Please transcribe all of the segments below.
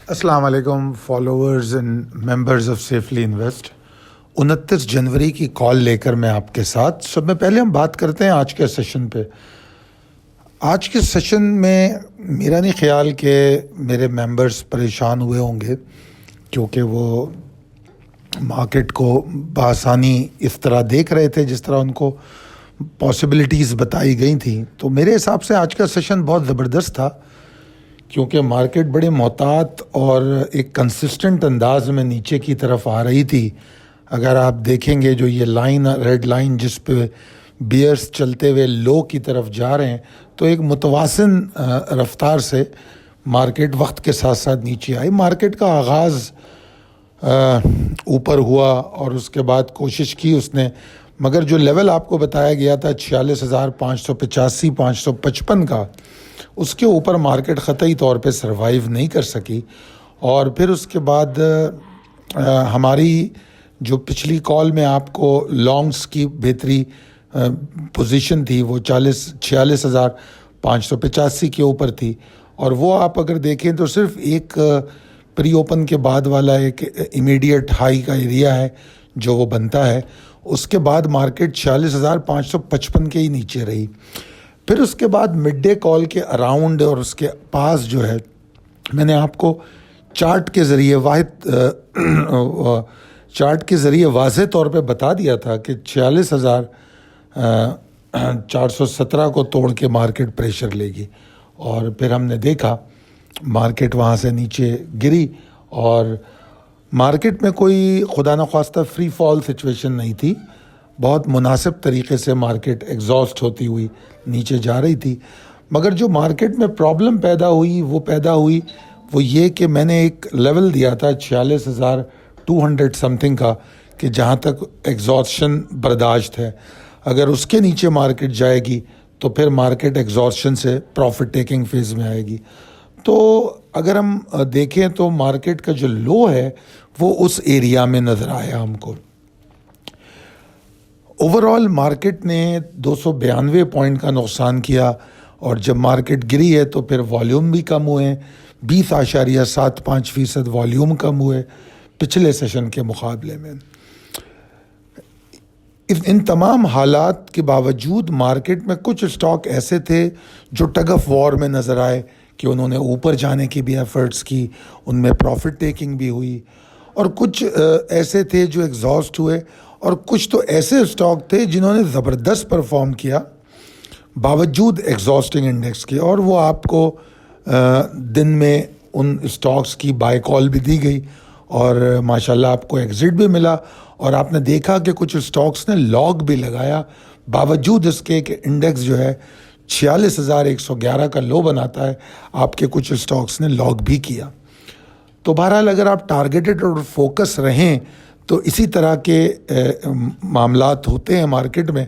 السلام علیکم followers and members of safely invest. 29 جنوری کی کال لے کر میں آپ کے ساتھ سب میں پہلے ہم بات کرتے ہیں آج کے سیشن پہ۔ آج کے سیشن میں میرا نہیں خیال کہ میرے ممبرز پریشان ہوئے ہوں گے، کیونکہ وہ مارکیٹ کو بآسانی اس طرح دیکھ رہے تھے جس طرح ان کو پاسبلٹیز بتائی گئی تھیں۔ تو میرے حساب سے آج کا سیشن بہت زبردست تھا، کیونکہ مارکیٹ بڑے محتاط اور ایک کنسسٹنٹ انداز میں نیچے کی طرف آ رہی تھی۔ اگر آپ دیکھیں گے جو یہ لائن، ریڈ لائن جس پہ بیئرز چلتے ہوئے لو کی طرف جا رہے ہیں، تو ایک متوازن رفتار سے مارکیٹ وقت کے ساتھ ساتھ نیچے آئی۔ مارکیٹ کا آغاز اوپر ہوا اور اس کے بعد کوشش کی اس نے، مگر جو لیول آپ کو بتایا گیا تھا 46,585 555 کا، اس کے اوپر مارکیٹ قطعی طور پہ سروائیو نہیں کر سکی۔ اور پھر اس کے بعد ہماری جو پچھلی کال میں آپ کو لانگس کی بہتری پوزیشن تھی وہ 46,585 کے اوپر تھی، اور وہ آپ اگر دیکھیں تو صرف ایک پری اوپن کے بعد والا ایک امیڈیٹ ہائی کا ایریا ہے جو وہ بنتا ہے۔ اس کے بعد مارکیٹ 46,555 کے ہی نیچے رہی۔ پھر اس کے بعد مڈ ڈے کال کے اراؤنڈ اور اس کے پاس جو ہے، میں نے آپ کو چارٹ کے ذریعے واضح طور پہ بتا دیا تھا کہ 46,417 کو توڑ کے مارکیٹ پریشر لے گی، اور پھر ہم نے دیکھا مارکیٹ وہاں سے نیچے گری، اور مارکیٹ میں کوئی خدا نخواستہ فری فال سچویشن نہیں تھی، بہت مناسب طریقے سے مارکیٹ ایگزاسٹ ہوتی ہوئی نیچے جا رہی تھی۔ مگر جو مارکیٹ میں پرابلم پیدا ہوئی وہ یہ کہ میں نے ایک لیول دیا تھا 46,200 سم تھنگ کا، کہ جہاں تک ایگزاسشن برداشت ہے۔ اگر اس کے نیچے مارکیٹ جائے گی تو پھر مارکیٹ ایگزاسشن سے پروفٹ ٹیکنگ فیز میں آئے گی۔ تو اگر ہم دیکھیں تو مارکیٹ کا جو لو ہے وہ اس ایریا میں نظر آیا ہم کو۔ اوورآل مارکیٹ نے 292 پوائنٹ کا نقصان کیا، اور جب مارکیٹ گری ہے تو پھر والیوم بھی کم ہوئے، 20.75% والیوم کم ہوئے پچھلے سیشن کے مقابلے میں۔ ان تمام حالات کے باوجود مارکیٹ میں کچھ اسٹاک ایسے تھے جو ٹگ آف وار میں نظر آئے کہ انہوں نے اوپر جانے کی بھی ایفرٹس کی، ان میں پروفٹ ٹیکنگ بھی ہوئی، اور کچھ ایسے تھے جو ایگزاسٹ ہوئے، اور کچھ تو ایسے اسٹاک تھے جنہوں نے زبردست پرفارم کیا باوجود ایگزاسٹنگ انڈیکس کے، اور وہ آپ کو دن میں ان اسٹاکس کی بائی کال بھی دی گئی، اور ماشاءاللہ آپ کو ایگزٹ بھی ملا، اور آپ نے دیکھا کہ کچھ اسٹاکس نے لاگ بھی لگایا باوجود اس کے کہ انڈیکس جو ہے 46,111 کا لو بناتا ہے، آپ کے کچھ اسٹاکس نے لاگ بھی کیا۔ تو بہرحال اگر آپ ٹارگیٹڈ اور فوکس رہیں تو اسی طرح کے معاملات ہوتے ہیں مارکیٹ میں،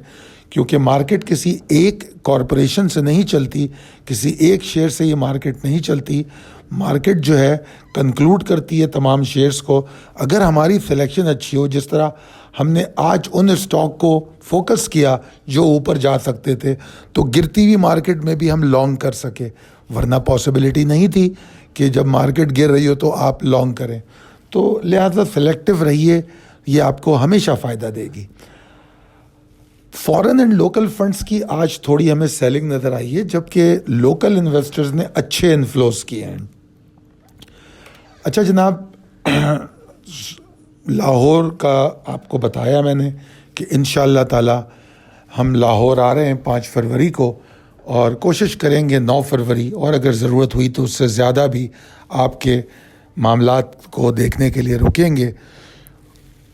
کیونکہ مارکیٹ کسی ایک کارپوریشن سے نہیں چلتی، کسی ایک شیئر سے یہ مارکیٹ نہیں چلتی۔ مارکیٹ جو ہے کنکلوڈ کرتی ہے تمام شیئرز کو۔ اگر ہماری سلیکشن اچھی ہو، جس طرح ہم نے آج ان اسٹاک کو فوکس کیا جو اوپر جا سکتے تھے، تو گرتی ہوئی مارکیٹ میں بھی ہم لانگ کر سکے، ورنہ پاسبلٹی نہیں تھی کہ جب مارکیٹ گر رہی ہو تو آپ لانگ کریں۔ تو لہذا سلیکٹیو رہیے، یہ آپ کو ہمیشہ فائدہ دے گی۔ فارن اینڈ لوکل فنڈز کی آج تھوڑی ہمیں سیلنگ نظر آئی ہے، جبکہ لوکل انویسٹرز نے اچھے انفلوز کیے ہیں۔ اچھا جناب، لاہور کا آپ کو بتایا میں نے کہ انشاءاللہ تعالی ہم لاہور آ رہے ہیں 5 فروری کو، اور کوشش کریں گے 9 فروری، اور اگر ضرورت ہوئی تو اس سے زیادہ بھی آپ کے معاملات کو دیکھنے کے لیے رکیں گے۔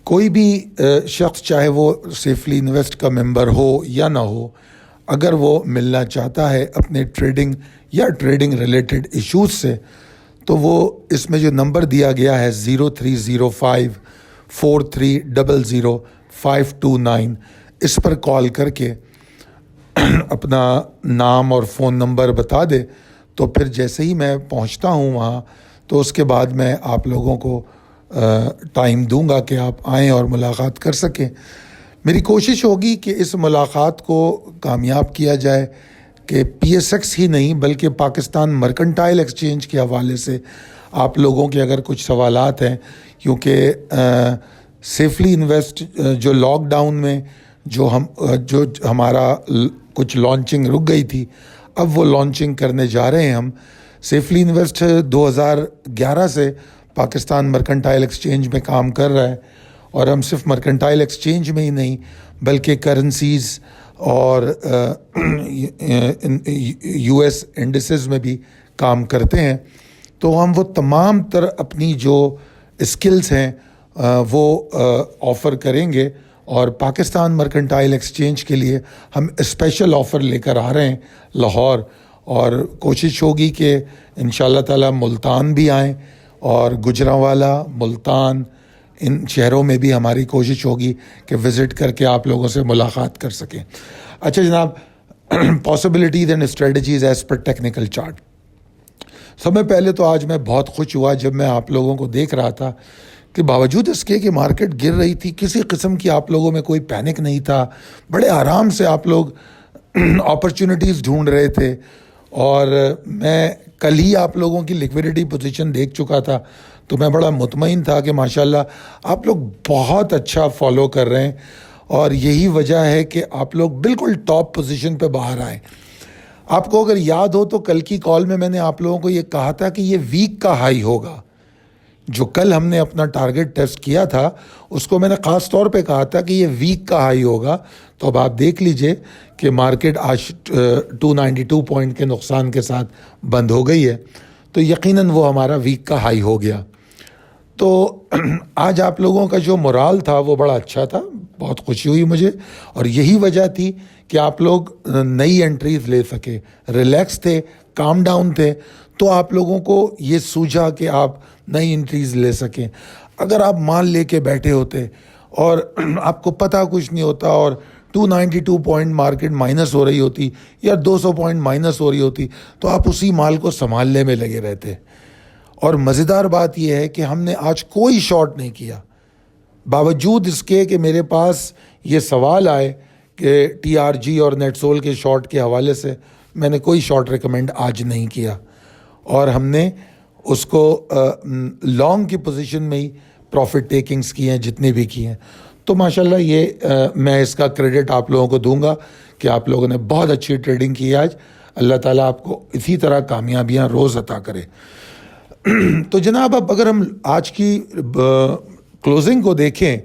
کوئی بھی شخص چاہے وہ سیفلی انویسٹ کا ممبر ہو یا نہ ہو، اگر وہ ملنا چاہتا ہے اپنے ٹریڈنگ یا ٹریڈنگ ریلیٹڈ ایشوز سے، تو وہ اس میں جو نمبر دیا گیا ہے 030543000529، اس پر کال کر کے اپنا نام اور فون نمبر بتا دے، تو پھر جیسے ہی میں پہنچتا ہوں وہاں تو اس کے بعد میں آپ لوگوں کو ٹائم دوں گا کہ آپ آئیں اور ملاقات کر سکیں۔ میری کوشش ہوگی کہ اس ملاقات کو کامیاب کیا جائے کہ پی ایس ایکس ہی نہیں بلکہ پاکستان مرکنٹائل ایکسچینج کے حوالے سے آپ لوگوں کے اگر کچھ سوالات ہیں، کیونکہ سیفلی انویسٹ جو لاک ڈاؤن میں جو ہمارا کچھ لانچنگ رک گئی تھی، اب وہ لانچنگ کرنے جا رہے ہیں ہم۔ سیفلی انویسٹ 2011 سے پاکستان مرکنٹائل ایکسچینج میں کام کر رہا ہے، اور ہم صرف مرکنٹائل ایکسچینج میں ہی نہیں بلکہ کرنسیز اور یو ایس انڈسز میں بھی کام کرتے ہیں۔ تو ہم وہ تمام تر اپنی جو اسکلز ہیں وہ آفر کریں گے، اور پاکستان مرکنٹائل ایکسچینج کے لیے ہم اسپیشل آفر لے کر آ رہے ہیں لاہور، اور کوشش ہوگی کہ انشاءاللہ تعالی ملتان بھی آئیں، اور گجرانوالہ، ملتان، ان شہروں میں بھی ہماری کوشش ہوگی کہ وزٹ کر کے آپ لوگوں سے ملاقات کر سکیں۔ اچھا جناب، possibilities and strategies as per technical chart. سب سے پہلے تو آج میں بہت خوش ہوا جب میں آپ لوگوں کو دیکھ رہا تھا کہ باوجود اس کے کہ مارکیٹ گر رہی تھی، کسی قسم کی آپ لوگوں میں کوئی پینک نہیں تھا، بڑے آرام سے آپ لوگ اپرچونٹیز ڈھونڈ رہے تھے، اور میں کل ہی آپ لوگوں کی لیکویڈیٹی پوزیشن دیکھ چکا تھا، تو میں بڑا مطمئن تھا کہ ماشاءاللہ آپ لوگ بہت اچھا فالو کر رہے ہیں، اور یہی وجہ ہے کہ آپ لوگ بالکل ٹاپ پوزیشن پہ باہر آئے۔ آپ کو اگر یاد ہو تو کل کی کال میں نے آپ لوگوں کو یہ کہا تھا کہ یہ ویک کا ہائی ہوگا۔ جو کل ہم نے اپنا ٹارگٹ ٹیسٹ کیا تھا اس کو میں نے خاص طور پہ کہا تھا کہ یہ ویک کا ہائی ہوگا، تو اب آپ دیکھ لیجئے کہ مارکیٹ آج 292 پوائنٹ کے نقصان کے ساتھ بند ہو گئی ہے، تو یقیناً وہ ہمارا ویک کا ہائی ہو گیا۔ تو آج آپ لوگوں کا جو مورال تھا وہ بڑا اچھا تھا، بہت خوشی ہوئی مجھے، اور یہی وجہ تھی کہ آپ لوگ نئی انٹریز لے سکے، ریلیکس تھے، کام ڈاؤن تھے، تو آپ لوگوں کو یہ سوجھا کہ آپ نئی انٹریز لے سکیں۔ اگر آپ مال لے کے بیٹھے ہوتے اور آپ کو پتہ کچھ نہیں ہوتا، اور 292 پوائنٹ مارکیٹ مائنس ہو رہی ہوتی یا 200 پوائنٹ مائنس ہو رہی ہوتی، تو آپ اسی مال کو سنبھالنے میں لگے رہتے۔ اور مزیدار بات یہ ہے کہ ہم نے آج کوئی شارٹ نہیں کیا، باوجود اس کے کہ میرے پاس یہ سوال آئے کہ ٹی آر جی اور نیٹ سول کے شارٹ کے حوالے سے، میں نے کوئی شارٹ ریکمینڈ آج نہیں کیا، اور ہم نے اس کو لانگ کی پوزیشن میں ہی پروفٹ ٹیکنگز کی ہیں جتنے بھی کی ہیں۔ تو ماشاءاللہ یہ میں اس کا کریڈٹ آپ لوگوں کو دوں گا کہ آپ لوگوں نے بہت اچھی ٹریڈنگ کی آج۔ اللہ تعالیٰ آپ کو اسی طرح کامیابیاں روز عطا کرے۔ تو جناب، اب اگر ہم آج کی کلوزنگ کو دیکھیں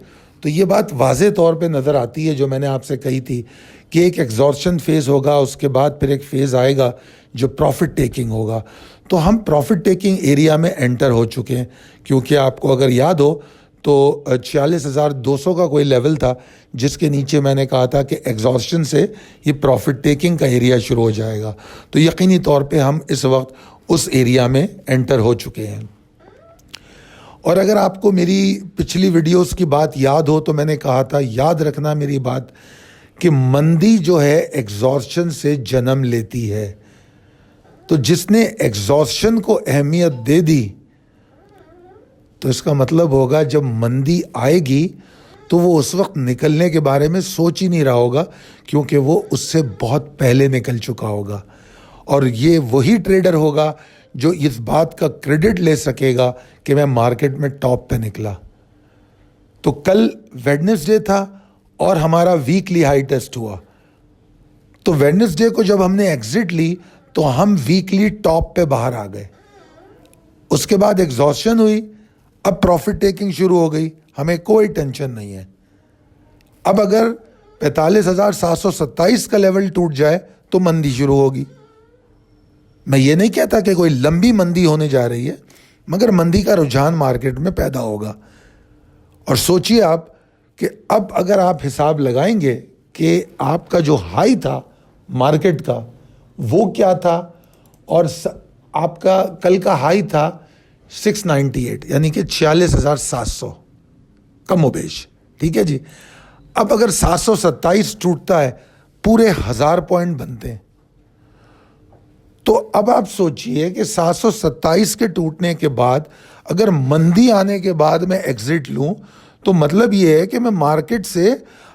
تو یہ بات واضح طور پہ نظر آتی ہے جو میں نے آپ سے کہی تھی کہ ایک ایگزارپشن فیز ہوگا، اس کے بعد پھر ایک فیز آئے گا جو پروفٹ ٹیکنگ ہوگا۔ تو ہم پروفٹ ٹیکنگ ایریا میں انٹر ہو چکے ہیں، کیونکہ آپ کو اگر یاد ہو تو 46,200 کا کوئی لیول تھا جس کے نیچے میں نے کہا تھا کہ ایگزاسشن سے یہ پروفٹ ٹیکنگ کا ایریا شروع ہو جائے گا، تو یقینی طور پہ ہم اس وقت اس ایریا میں انٹر ہو چکے ہیں۔ اور اگر آپ کو میری پچھلی ویڈیوز کی بات یاد ہو تو میں نے کہا تھا، یاد رکھنا میری بات، کہ مندی جو ہے ایگزاسشن سے جنم لیتی ہے۔ تو جس نے ایگزاسشن کو اہمیت دے دی تو اس کا مطلب ہوگا جب مندی آئے گی تو وہ اس وقت نکلنے کے بارے میں سوچ ہی نہیں رہا ہوگا، کیونکہ وہ اس سے بہت پہلے نکل چکا ہوگا، اور یہ وہی ٹریڈر ہوگا جو اس بات کا کریڈٹ لے سکے گا کہ میں مارکیٹ میں ٹاپ پہ نکلا۔ تو کل ویڈنسڈے تھا اور ہمارا ویکلی ہائی ٹیسٹ ہوا، تو ویڈنسڈے کو جب ہم نے ایگزٹ لی تو ہم ویکلی ٹاپ پہ باہر آ گئے۔ اس کے بعد ایگزاسشن ہوئی، اب پروفٹ ٹیکنگ شروع ہو گئی، ہمیں کوئی ٹینشن نہیں ہے۔ اب اگر 45,727 کا لیول ٹوٹ جائے تو مندی شروع ہوگی۔ میں یہ نہیں کہتا کہ کوئی لمبی مندی ہونے جا رہی ہے، مگر مندی کا رجحان مارکیٹ میں پیدا ہوگا۔ اور سوچئے آپ کہ اب اگر آپ حساب لگائیں گے کہ آپ کا جو ہائی تھا مارکیٹ کا وہ کیا تھا، اور آپ کا کل کا ہائی تھا 698، یعنی کہ 46,700 کم و بیش، ٹھیک ہے جی۔ اب اگر 727 ٹوٹتا ہے، پورے 1000 پوائنٹ بنتے ہیں۔ تو اب آپ سوچئے کہ 727 کے ٹوٹنے کے بعد اگر مندی آنے کے بعد میں ایگزٹ لوں تو مطلب یہ ہے کہ میں مارکیٹ سے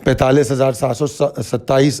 45,727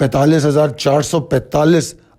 45,445